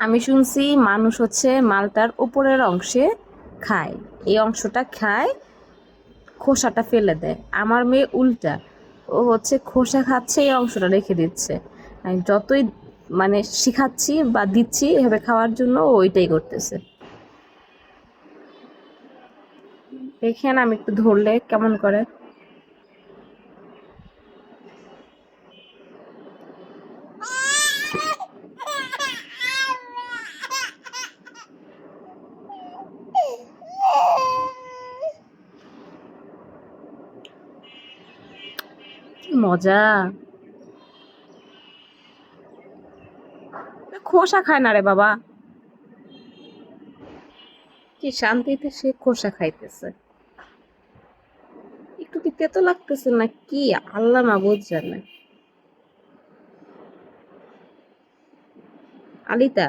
আমি শুনছি মানুষ হচ্ছে মালটার উপরের অংশে খায়, এই অংশটা খায়, খোসাটা ফেলে দেয়। আমার মেয়ে উল্টা, ও হচ্ছে খোসা খাচ্ছে, এই অংশটা রেখে দিচ্ছে। আমি যতই মানে শিখাচ্ছি বা দিচ্ছি এভাবে খাওয়ার জন্য, ও ওইটাই করতেছে। দেখেন আমি একটু ধরলে কেমন করে। কি মজা! খোসা খায় না রে বাবা, কি শান্তিতে সে খোসা খাইতেছে। একটু কি তেতো লাগতেছে না কি, আল্লাহ মাবুদ জানে। আলিতা,